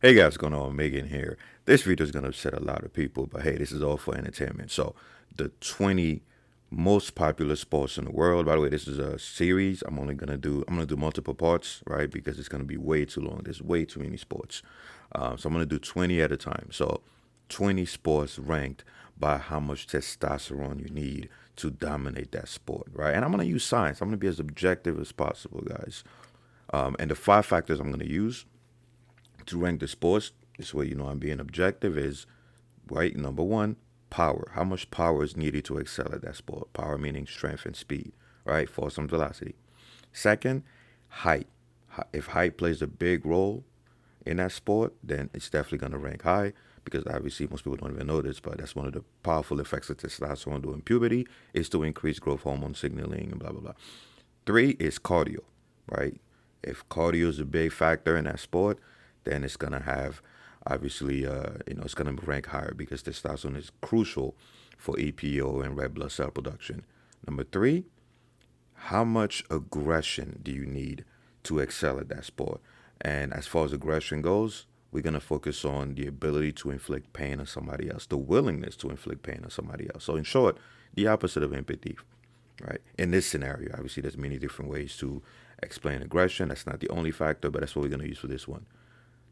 Hey guys, what's going on? Megan here. This video is going to upset a lot of people, but hey, this is all for entertainment. So, the 20 most popular sports in the world. By the way, this is a series. I'm gonna do multiple parts, right? Because it's gonna be way too long. There's way too many sports. So I'm gonna do 20 at a time. So, 20 sports ranked by how much testosterone you need to dominate that sport, right? And I'm gonna use science. I'm gonna be as objective as possible, guys. And the five factors I'm gonna use to rank the sports, this way you know I'm being objective, is right. Number one, power. How much power is needed to excel at that sport? Power meaning strength and speed, right? Force and velocity. Second, height. If height plays a big role in that sport, then it's definitely going to rank high because obviously most people don't even know this, but that's one of the powerful effects of testosterone during puberty is to increase growth hormone signaling and blah blah blah. Three is cardio, right? If cardio is a big factor in that sport, then it's gonna have obviously it's gonna rank higher because testosterone is crucial for EPO and red blood cell production. Number three, how much aggression do you need to excel at that sport? And as far as aggression goes, we're going to focus on the ability to inflict pain on somebody else, the willingness to inflict pain on somebody else. So, in short, the opposite of empathy, right? In this scenario, obviously, there's many different ways to explain aggression. That's not the only factor, but that's what we're going to use for this one.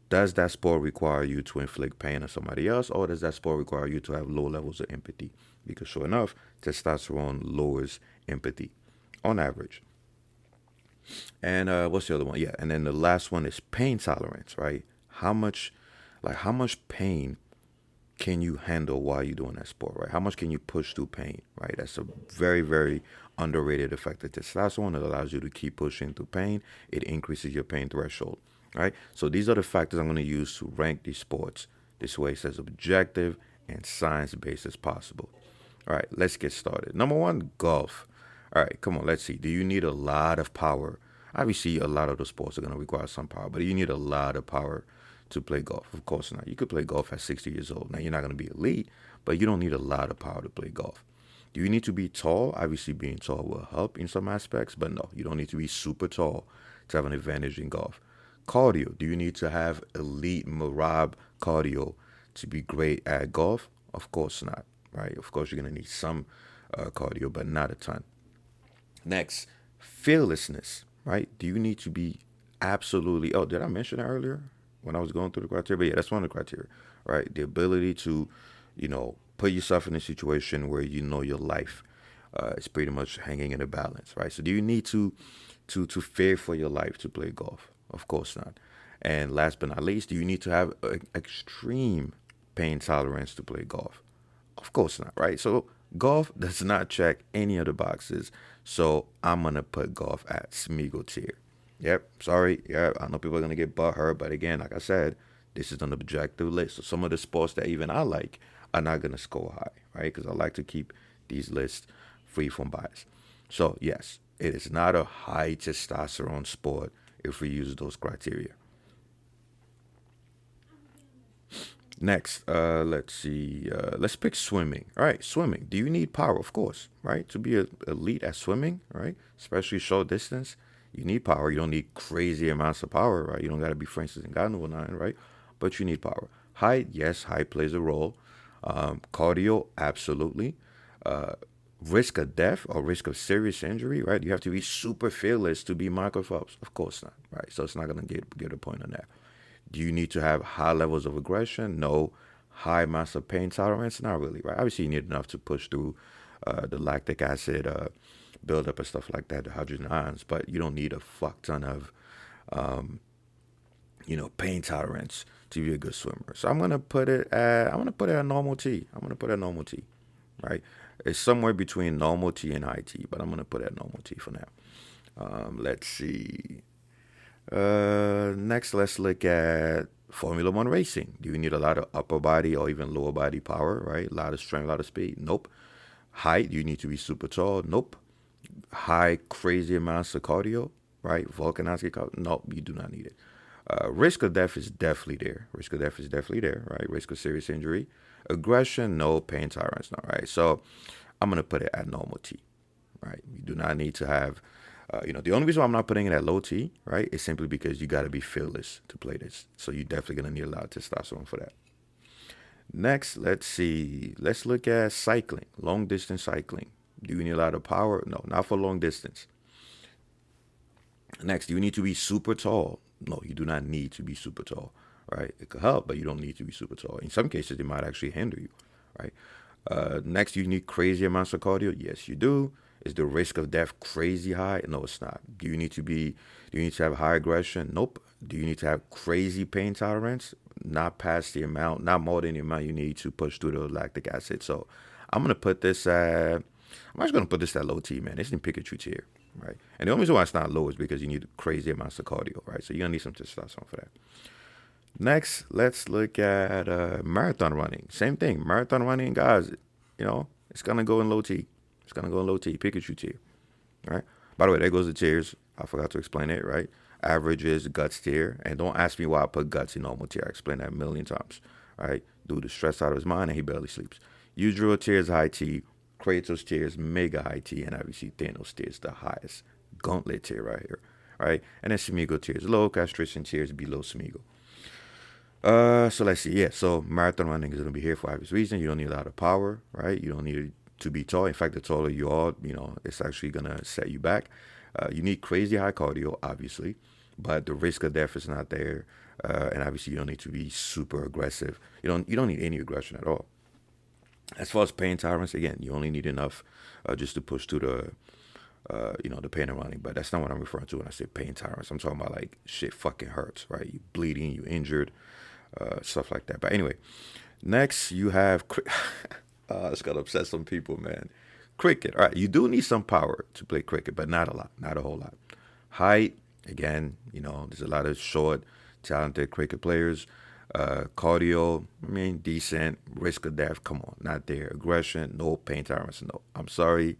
Does that sport require you to inflict pain on somebody else, or does that sport require you to have low levels of empathy? Because, sure enough, testosterone lowers empathy on average. And what's the other one? Yeah, and then the last one is pain tolerance, right? How much, how much pain can you handle while you're doing that sport, right? How much can you push through pain, right? That's a very, very underrated effect of testosterone. It allows you to keep pushing through pain. It increases your pain threshold, right? So these are the factors I'm going to use to rank these sports. This way it's as objective and science-based as possible. All right, let's get started. Number one, golf. All right, come on, let's see. Do you need a lot of power? Obviously, a lot of the sports are going to require some power, but you need a lot of power to play golf. Of course not. You could play golf at 60 years old. Now, you're not going to be elite, but you don't need a lot of power to play golf. Do you need to be tall? Obviously, being tall will help in some aspects, but no, you don't need to be super tall to have an advantage in golf. Cardio. Do you need to have elite Marab cardio to be great at golf? Of course not, right? Of course, you're going to need some cardio, but not a ton. Next, fearlessness, right? Do you need to be absolutely, oh, did I mention that earlier when I was going through the criteria? But yeah, that's one of the criteria, right? The ability to, put yourself in a situation where you know your life is pretty much hanging in a balance, right? So do you need to fear for your life to play golf? Of course not. And last but not least, do you need to have extreme pain tolerance to play golf? Of course not, right? So golf does not check any of the boxes. So I'm gonna put golf at Smeagol tier. Yep, sorry. Yeah, I know people are gonna get butt hurt, but again, like I said, this is an objective list. So some of the sports that even I like are not gonna score high, right? Because I like to keep these lists free from bias. So yes, it is not a high testosterone sport if we use those criteria. Next, let's see. Let's pick swimming. All right, swimming. Do you need power? Of course, right? To be a elite at swimming, right? Especially short distance, you need power. You don't need crazy amounts of power, right? You don't got to be Francis Ngannou or nothing, right? But you need power. Height, yes, height plays a role. Cardio, absolutely. Uh, Risk of death or risk of serious injury, right? You have to be super fearless to be Michael Phelps. Of course not, right? So it's not going to get a point on that. Do you need to have high levels of aggression? No. High amounts of pain tolerance? Not really, right? Obviously, you need enough to push through the lactic acid buildup and stuff like that, the hydrogen ions, but you don't need a fuck ton of, pain tolerance to be a good swimmer. So I'm gonna put it at normal T. I'm gonna put it at normal T, right? It's somewhere between normal T and high T, but I'm gonna put it at normal T for now. Let's see. Next, let's look at Formula One racing. Do you need a lot of upper body or even lower body power, right? A lot of strength, a lot of speed? Nope. Height, you need to be super tall? Nope. High, crazy amounts of cardio, right? Volcanistic cardio? Nope, you do not need it. Risk of death is definitely there. Risk of death is definitely there, right? Risk of serious injury. Aggression, no. Pain tolerance, no, right? So I'm going to put it at normal T, right? You do not need to have The only reason why I'm not putting it at low T, right, is simply because you got to be fearless to play this. So you're definitely gonna need a lot of testosterone for that. Next, let's see. Let's look at cycling, long distance cycling. Do you need a lot of power? No, not for long distance. Next, do you need to be super tall? No, you do not need to be super tall, right? It could help, but you don't need to be super tall. In some cases, it might actually hinder you, right? Next, you need crazy amounts of cardio. Yes, you do. Is the risk of death crazy high? No, it's not. Do you need to have high aggression? Nope. Do you need to have crazy pain tolerance? Not past the amount, not more than the amount you need to push through the lactic acid. So I'm gonna put this at, I'm just gonna put this at low T, man. It's in Pikachu tier, right? And the only reason why it's not low is because you need crazy amounts of cardio, right? So you're gonna need some testosterone for that. Next, let's look at marathon running. Same thing, marathon running, guys. It's gonna go in low T. It's gonna go in low T, Pikachu tier, right? By the way, there goes the tiers. I forgot to explain it, right? Average is guts tier, and don't ask me why I put guts in normal tier. I explained that a million times, right? Dude is stressed out of his mind and he barely sleeps. Usual tier is high T, Kratos tier is mega high T, and obviously Thanos tier is the highest gauntlet tier right here, right? And then Smeagol tier is low, castration tier is below Smeagol. So let's see. Yeah, so marathon running is going to be here for obvious reason. You don't need a lot of power, right? You don't need to be tall. In fact, the taller you are, it's actually going to set you back. You need crazy high cardio, obviously, but the risk of death is not there. And obviously, you don't need to be super aggressive. You don't need any aggression at all. As far as pain tolerance, again, you only need enough just to push through the pain and running. But that's not what I'm referring to when I say pain tolerance. I'm talking about like shit fucking hurts, right? You bleeding, you injured, stuff like that. But anyway, next you have it's gonna upset some people, man. Cricket. All right, you do need some power to play cricket, but not a lot, not a whole lot. Height, again, there's a lot of short, talented cricket players. Cardio, I mean, decent. Risk of death, come on, not there. Aggression, no. Pain tolerance, no. I'm sorry.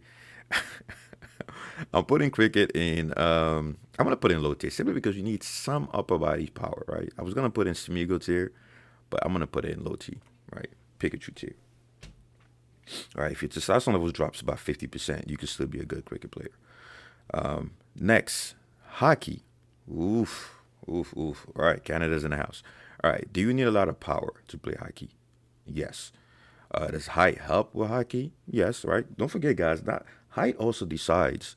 I'm putting cricket in. I'm gonna put in low tier simply because you need some upper body power, right? I was gonna put in Smeagol tier, but I'm gonna put it in low T, right? Pikachu tier. All right, if your testosterone levels drops about 50%, you can still be a good cricket player. Next, hockey. Oof, oof, oof. All right, Canada's in the house. All right, do you need a lot of power to play hockey? Yes. Does height help with hockey? Yes, right? Don't forget, guys, that height also decides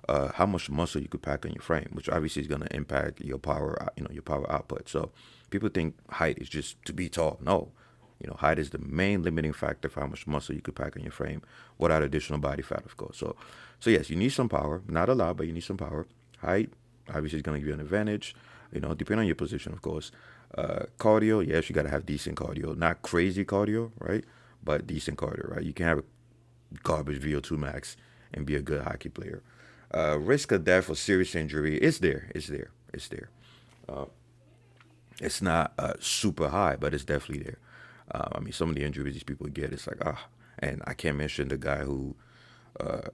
how much muscle you could pack on your frame, which obviously is going to impact your power, your power output. So people think height is just to be tall. No, height is the main limiting factor for how much muscle you could pack on your frame without additional body fat, of course. So yes, you need some power, not a lot, but you need some power. Height obviously is going to give you an advantage, depending on your position, of course. Cardio, yes, you got to have decent cardio, not crazy cardio, right? But decent cardio, right? You can have a garbage VO2 max and be a good hockey player. Risk of death or serious injury is there. It's there. It's there. It's not super high, but it's definitely there. I mean, some of the injuries these people get, it's like, and I can't mention the guy who,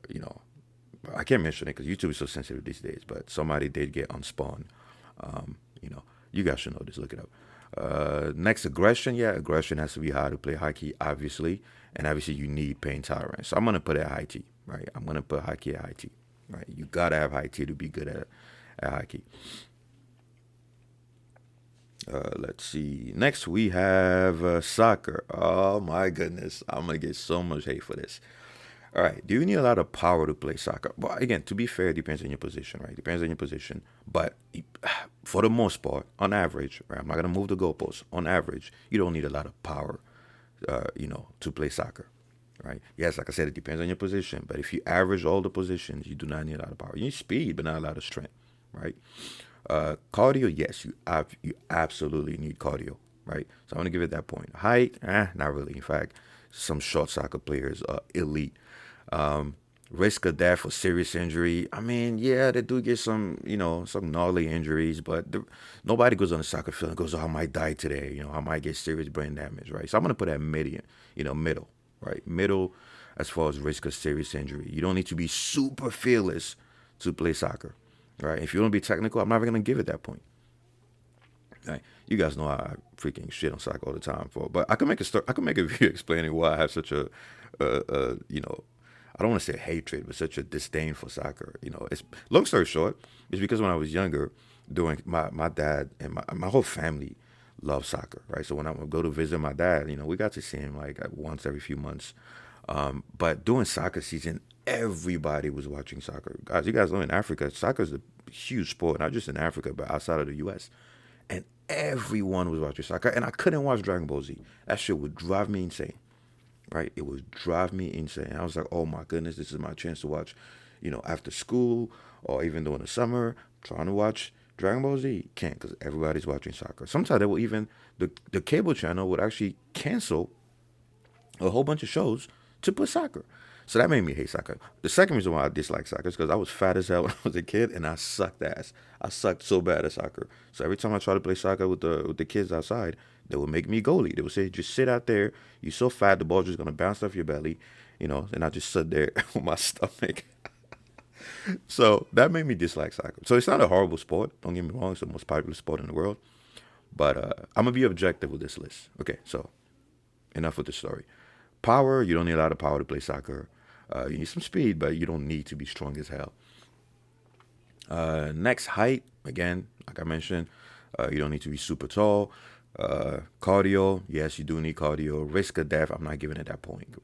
you know, I can't mention it because YouTube is so sensitive these days, but somebody did get unspun. You guys should know this. Look it up. Next, aggression. Yeah, aggression has to be high to play hockey, obviously. And obviously, you need pain tolerance. So I'm going to put it at high T, right? I'm going to put hockey at high T, right? You got to have high T to be good at hockey. Let's see. Next, we have soccer. Oh, my goodness. I'm going to get so much hate for this. All right. Do you need a lot of power to play soccer? Well, again, to be fair, it depends on your position, right? Depends on your position. But for the most part, on average, right? I'm not going to move the goalposts. On average, you don't need a lot of power, to play soccer, right? Yes, like I said, it depends on your position. But if you average all the positions, you do not need a lot of power. You need speed, but not a lot of strength, right? Cardio, yes, you absolutely need cardio, right? So I'm going to give it that point. Height, not really. In fact, some short soccer players are elite. Risk of death or serious injury. I mean, yeah, they do get some gnarly injuries, but nobody goes on the soccer field and goes, "Oh, I might die today." I might get serious brain damage, right? So I'm gonna put that median, middle, right? Middle as far as risk of serious injury. You don't need to be super fearless to play soccer, right? If you want to be technical, I'm never gonna give it that point. Right? You guys know I freaking shit on soccer all the time but I can make a video explaining why I have such a I don't want to say hatred, but such a disdain for soccer. It's long story short, it's because when I was younger, doing my dad and my whole family love soccer, right? So when I would go to visit my dad, we got to see him like once every few months. But during soccer season, everybody was watching soccer. Guys, you guys know in Africa, soccer is a huge sport, not just in Africa, but outside of the U.S. And everyone was watching soccer, and I couldn't watch Dragon Ball Z. That shit would drive me insane, right? It would drive me insane. I was like, oh my goodness, this is my chance to watch, after school or even during the summer, trying to watch Dragon Ball Z. Can't because everybody's watching soccer. Sometimes they will even, the cable channel would actually cancel a whole bunch of shows to put soccer. So that made me hate soccer. The second reason why I dislike soccer is because I was fat as hell when I was a kid, and I sucked ass. I sucked so bad at soccer. So every time I try to play soccer with the kids outside, they would make me goalie. They would say, just sit out there. You're so fat, the ball's just going to bounce off your belly, and I just sit there with my stomach. So that made me dislike soccer. So it's not a horrible sport. Don't get me wrong. It's the most popular sport in the world. But I'm going to be objective with this list. Okay, so enough with the story. Power, you don't need a lot of power to play soccer. You need some speed, but you don't need to be strong as hell. Next, height. Again, like I mentioned, you don't need to be super tall. Cardio, yes, you do need cardio. Risk of death, I'm not giving it that point.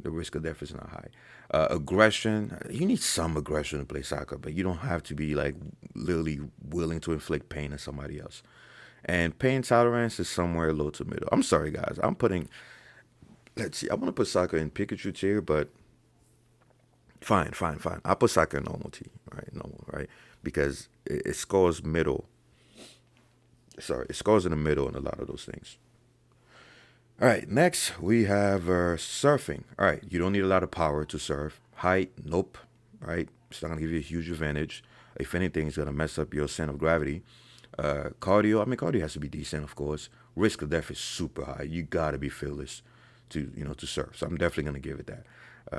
The risk of death is not high. Aggression, you need some aggression to play soccer, but you don't have to be like literally willing to inflict pain on somebody else. And pain tolerance is somewhere low to middle. I'm sorry, guys. Let's see, I want to put soccer in Pikachu tier, but fine. I put soccer in normal T, right? Normal, right? Because it scores middle. Sorry, it scores in the middle in a lot of those things. All right, next we have surfing. All right, you don't need a lot of power to surf. Height, nope, right? It's not gonna give you a huge advantage. If anything, it's gonna mess up your center of gravity. Cardio has to be decent, of course. Risk of death is super high. You gotta be fearless to surf. So I'm definitely gonna give it that.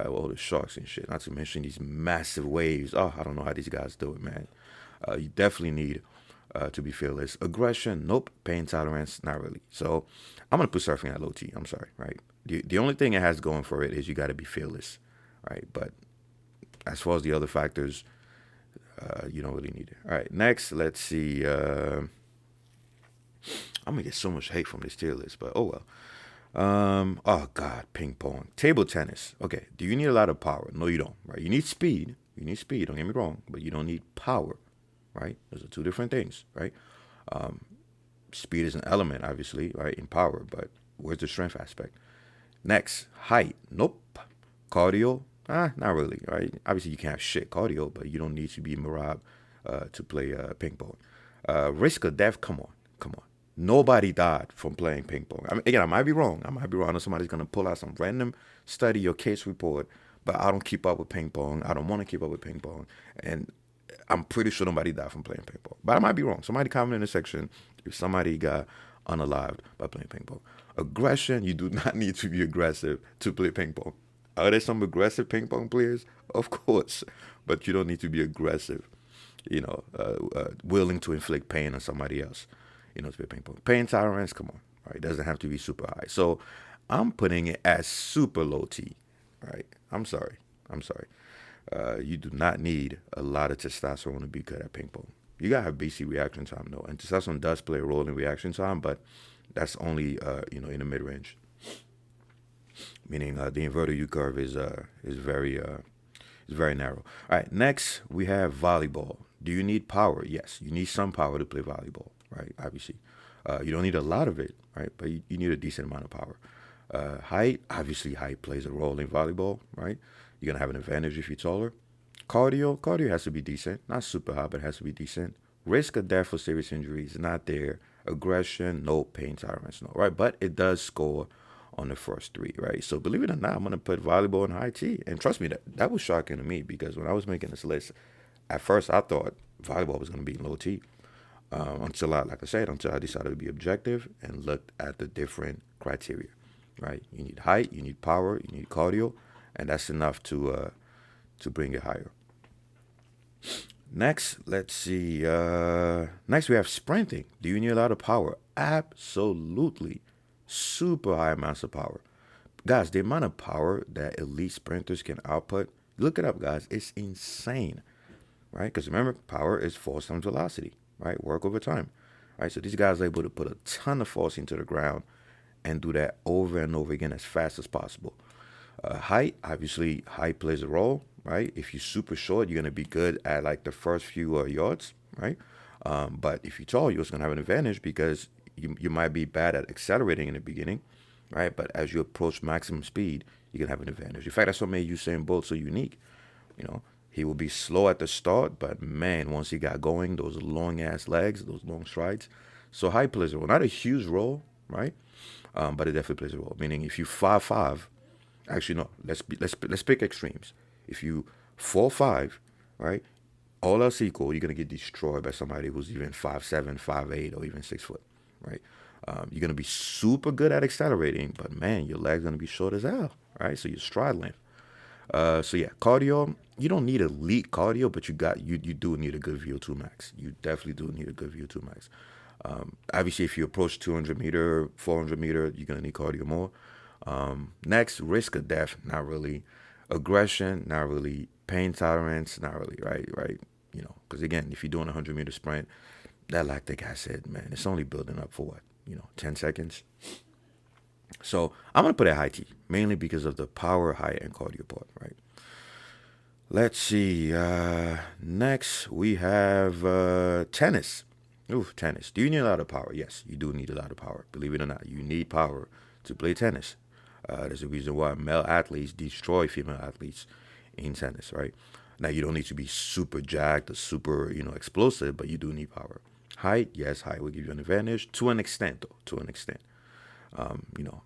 All the sharks and shit. Not to mention these massive waves. Oh, I don't know how these guys do it, man. You definitely need to be fearless. Aggression, nope. Pain tolerance, not really. So I'm gonna put surfing at low T. I'm sorry, right? The only thing it has going for it is you got to be fearless, right? But as far as the other factors, you don't really need it. All right, next, let's see. I'm gonna get so much hate from this tier list, but oh well. Oh God, ping pong, table tennis. Okay, do you need a lot of power? No, you don't. Right? You need speed. You need speed. Don't get me wrong, but you don't need power. Right? Those are two different things. Right? Speed is an element, obviously, right, in power, but where's the strength aspect? Next, height. Nope. Cardio. Not really. Right? Obviously, you can't have shit cardio, but you don't need to be Marab to play ping pong. Risk of death. Come on. Nobody died from playing ping pong. I mean, again, I might be wrong. I know somebody's gonna pull out some random study or case report, but I don't keep up with ping pong. I don't want to keep up with ping pong, and I'm pretty sure nobody died from playing ping pong. But I might be wrong. Somebody comment in the section if somebody got unalived by playing ping pong. Aggression, you do not need to be aggressive to play ping pong. Are there some aggressive ping pong players? Of course, but you don't need to be aggressive. Willing to inflict pain on somebody else. To play ping pong. Pain tolerance, come on. Right? It doesn't have to be super high. So I'm putting it as super low T. Right? I'm sorry. You do not need a lot of testosterone to be good at ping pong. You gotta have BC reaction time though, and testosterone does play a role in reaction time, but that's only in the mid range. Meaning the inverted U curve is very narrow. All right, next we have volleyball. Do you need power? Yes, you need some power to play volleyball, right? Obviously, you don't need a lot of it, right? But you need a decent amount of power. Height, obviously, height plays a role in volleyball, right? You're gonna have an advantage if you're taller. Cardio has to be decent, not super high, but it has to be decent. Risk of death for serious injuries, not there. Aggression, no. Pain tolerance, no. Right, but it does score on the first three, right? So believe it or not, I'm gonna put volleyball in high T, and trust me, that was shocking to me because when I was making this list, at first I thought volleyball was gonna be in low T, until I decided to be objective and looked at the different criteria, right? You need height, you need power, you need cardio, and that's enough to bring it higher. Next, let's see. Next, we have sprinting. Do you need a lot of power? Absolutely. Super high amounts of power. Guys, the amount of power that elite sprinters can output, look it up, guys. It's insane, right? Because remember, power is force times velocity, right? Work over time, right? So these guys are able to put a ton of force into the ground and do that over and over again as fast as possible. Height, obviously, height plays a role, right? If you're super short, you're gonna be good at like the first few yards, right? But if you're tall, you're also gonna have an advantage because you might be bad at accelerating in the beginning, right? But as you approach maximum speed, you can have an advantage. In fact, that's what made Usain Bolt so unique. You know, he will be slow at the start, but man, once he got going, those long ass legs, those long strides. So height plays a role, not a huge role, right? But it definitely plays a role. Meaning, if you 5'5", actually no, let's pick extremes. If you 4'5", right, all else equal, you're gonna get destroyed by somebody who's even 5'7", 5'8", or even 6 foot, right? You're gonna be super good at accelerating, but man, your leg's gonna be short as hell, right? So your stride length. So yeah, cardio. You don't need elite cardio, but you do need a good VO2 max. You definitely do need a good VO2 max. Obviously, if you approach 200 meter, 400 meter, you're gonna need cardio more. Next, risk of death, not really. Aggression, not really. Pain tolerance, not really. Right. You know, because again, if you're doing a 100-meter sprint, that lactic acid, man, it's only building up for what, 10 seconds. So I'm gonna put it high T, mainly because of the power, height, and cardio part, right? Let's see. Next we have tennis. Ooh, tennis. Do you need a lot of power? Yes, you do need a lot of power. Believe it or not, you need power to play tennis. There's a reason why male athletes destroy female athletes in tennis, right? Now you don't need to be super jacked or super, explosive, but you do need power. Height, yes, height will give you an advantage to an extent, though. To an extent, you know,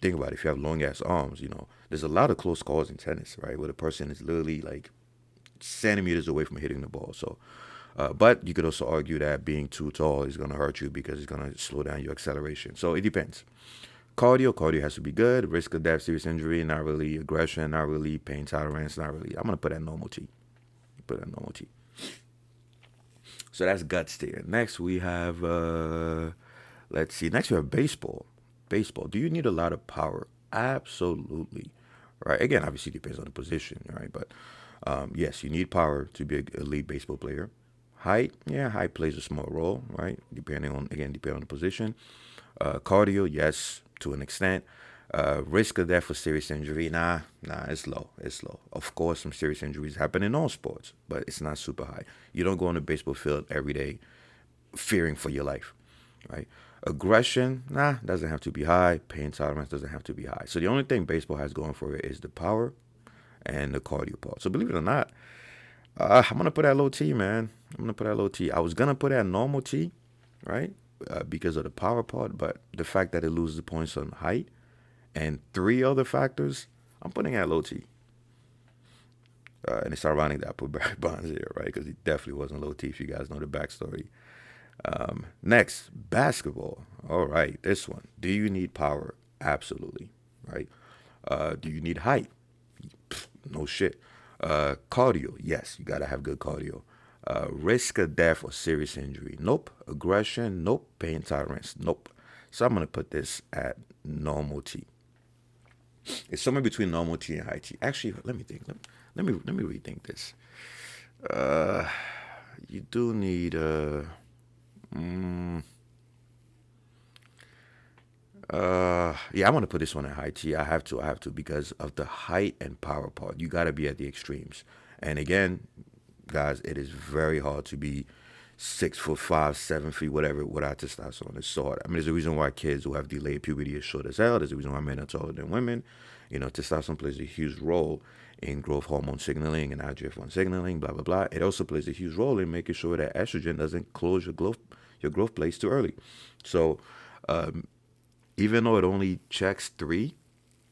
think about it. If you have long ass arms, there's a lot of close calls in tennis, right? Where the person is literally like centimeters away from hitting the ball. So, but you could also argue that being too tall is going to hurt you because it's going to slow down your acceleration. So it depends. Cardio has to be good. Risk of death, serious injury, not really. Aggression, not really. Pain tolerance, not really. I'm going to put that normal T. Put that normal T. So that's guts tier. Next we have, let's see. Next we have baseball. Baseball. Do you need a lot of power? Absolutely. Right. Again, obviously it depends on the position, right? But yes, you need power to be an elite baseball player. Height, yeah, height plays a small role, right? Depending on the position. Cardio, yes, to an extent. Risk of death for serious injury, nah, it's low. It's low. Of course, some serious injuries happen in all sports, but it's not super high. You don't go on the baseball field every day fearing for your life, right? Aggression, nah, doesn't have to be high. Pain tolerance doesn't have to be high. So the only thing baseball has going for it is the power and the cardio part. So believe it or not, I'm gonna put that low T, man. I'm gonna put that low T. I was gonna put that normal T, right? Because of the power part, but the fact that it loses points on height and three other factors, I'm putting at low T. And it's ironic that I put Barry Bonds here, right? Because he definitely wasn't low T if you guys know the backstory. Next, basketball. All right, this one. Do you need power? Absolutely, right? Do you need height? Pfft, no shit. Cardio, yes, you gotta have good cardio. Risk of death or serious injury, nope. Aggression, nope. Pain tolerance, nope. So I'm gonna put this at normal T. It's somewhere between normal T and high T. Actually, let me think. Let me rethink this. You do need yeah, I'm gonna put this one at high T. I have to because of the height and power part. You gotta be at the extremes. And again, guys, it is very hard to be 6'5", 7 feet, whatever, without testosterone. It's so hard. I mean, there's a reason why kids who have delayed puberty are short as hell. There's a reason why men are taller than women. Testosterone plays a huge role in growth hormone signaling and IGF-1 signaling, blah, blah, blah. It also plays a huge role in making sure that estrogen doesn't close your growth plates too early. So, even though it only checks 3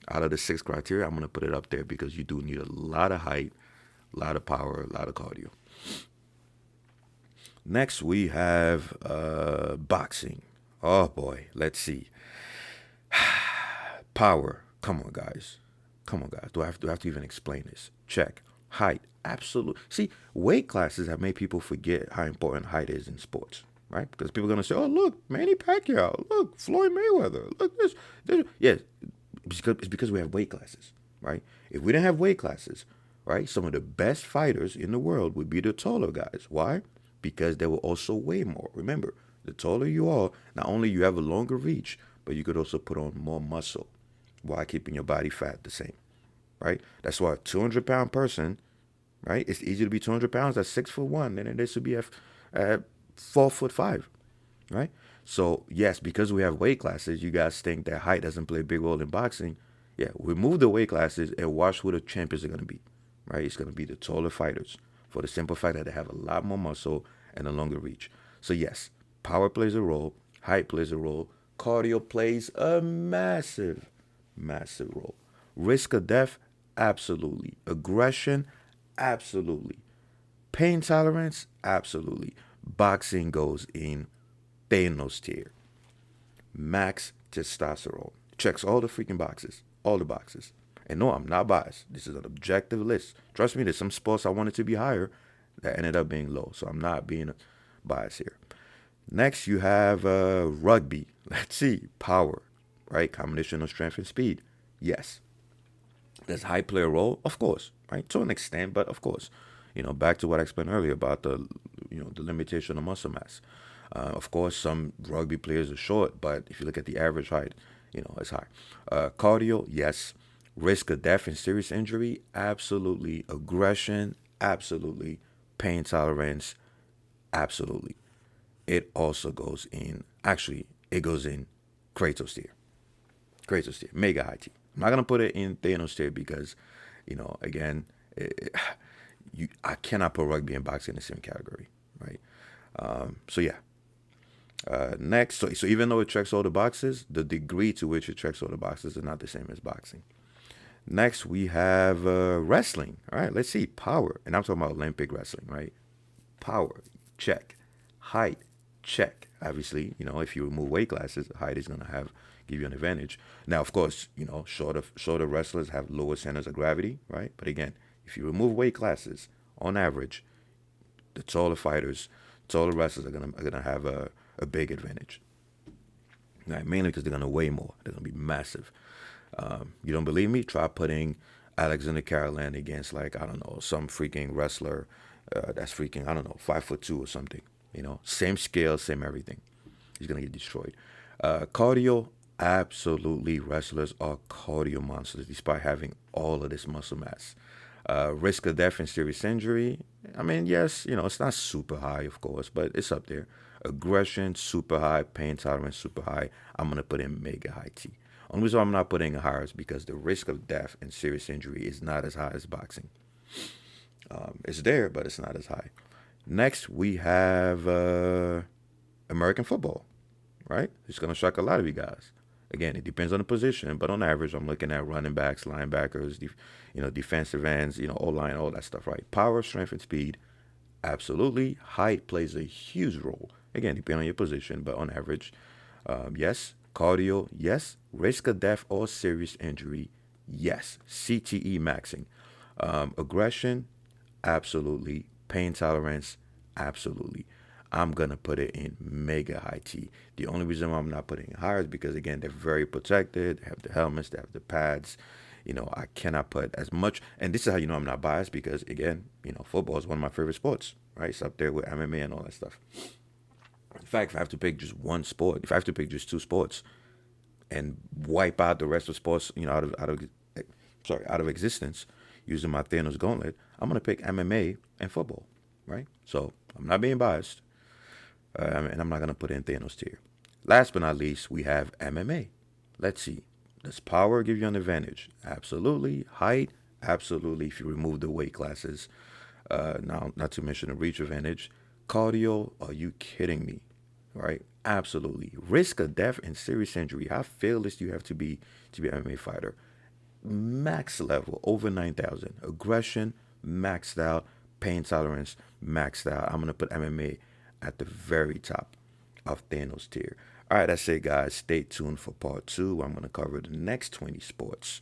out of the 6 criteria, I'm going to put it up there because you do need a lot of height, a lot of power, a lot of cardio. Next, we have boxing. Oh, boy. Let's see. Power. Come on, guys. Do I have to even explain this? Check. Height. Absolutely. See, weight classes have made people forget how important height is in sports, right? Because people are going to say, oh, look, Manny Pacquiao. Look, Floyd Mayweather. Look, this. Yes, It's because we have weight classes, right? If we didn't have weight classes, right, some of the best fighters in the world would be the taller guys. Why? Because they will also weigh more. Remember, the taller you are, not only you have a longer reach, but you could also put on more muscle while keeping your body fat the same, right? That's why a 200-pound person, right? It's easier to be 200 pounds at 6'1" than it is to be at 4'5", right? So yes, because we have weight classes, you guys think that height doesn't play a big role in boxing. Yeah, remove the weight classes and watch who the champions are going to be, right? It's going to be the taller fighters for the simple fact that they have a lot more muscle and a longer reach. So yes, power plays a role, height plays a role, cardio plays a massive, massive role. Risk of death, absolutely. Aggression, absolutely. Pain tolerance, absolutely. Boxing goes in Thanos tier. Max testosterone. Checks all the freaking boxes. All the boxes. And no, I'm not biased. This is an objective list. Trust me, there's some sports I wanted to be higher that ended up being low. So I'm not being biased here. Next, you have rugby. Let's see. Power, right? Combination of strength and speed. Yes. Does height play a role? Of course, right? To an extent, but of course. Back to what I explained earlier about the limitation of muscle mass. Of course, some rugby players are short, but if you look at the average height, it's high. Cardio, yes. Risk of death and serious injury, absolutely. Aggression, absolutely. Pain tolerance, absolutely. It also goes in, actually, it goes in Kratos tier. Kratos tier, mega high tier. I'm not going to put it in Thanos tier because, again, I cannot put rugby and boxing in the same category, right? So yeah. Next, so even though it checks all the boxes, the degree to which it checks all the boxes is not the same as boxing. Next, we have wrestling. All right, let's see. Power. And I'm talking about Olympic wrestling, right? Power, check. Height, check. Obviously, if you remove weight classes, height is going to give you an advantage. Now, of course, shorter wrestlers have lower centers of gravity, right? But again, if you remove weight classes, on average, the taller fighters, taller wrestlers are gonna have a big advantage. Right? Mainly because they're gonna weigh more. They're gonna be massive. You don't believe me? Try putting Alexander Carolan against, like, I don't know, some freaking wrestler that's freaking, I don't know, 5'2" or something. Same scale, same everything. He's gonna get destroyed. Cardio, absolutely. Wrestlers are cardio monsters despite having all of this muscle mass. Risk of death and serious injury, I mean, yes, it's not super high, of course, but it's up there. Aggression, super high. Pain tolerance, super high. I'm going to put in mega high T. Only reason I'm not putting it higher is because the risk of death and serious injury is not as high as boxing. It's there, but it's not as high. Next, we have American football, right? It's going to shock a lot of you guys. Again, it depends on the position, but on average, I'm looking at running backs, linebackers, defensive ends, O-line, all that stuff, right? Power, strength, and speed, absolutely. Height plays a huge role. Again, depending on your position, but on average, yes. Cardio, yes. Risk of death or serious injury, yes. CTE maxing. Aggression, absolutely. Pain tolerance, absolutely. I'm going to put it in mega high T. The only reason why I'm not putting it higher is because, again, they're very protected. They have the helmets, they have the pads. I cannot put as much. And this is how you know I'm not biased because, again, football is one of my favorite sports, right? It's up there with MMA and all that stuff. In fact, if I have to pick just one sport, if I have to pick just two sports and wipe out the rest of sports, out of existence using my Thanos gauntlet, I'm going to pick MMA and football, right? So I'm not being biased. And I'm not going to put in Thanos tier. Last but not least, we have MMA. Let's see. Does power give you an advantage? Absolutely. Height? Absolutely. If you remove the weight classes. Now, not to mention the reach advantage. Cardio? Are you kidding me? Right? Absolutely. Risk of death and serious injury. How fearless do you have to be an MMA fighter? Max level, over 9,000. Aggression, maxed out. Pain tolerance, maxed out. I'm going to put MMA at the very top of Thanos tier. All right, that's it, guys. Stay tuned for part 2. I'm going to cover the next 20 sports.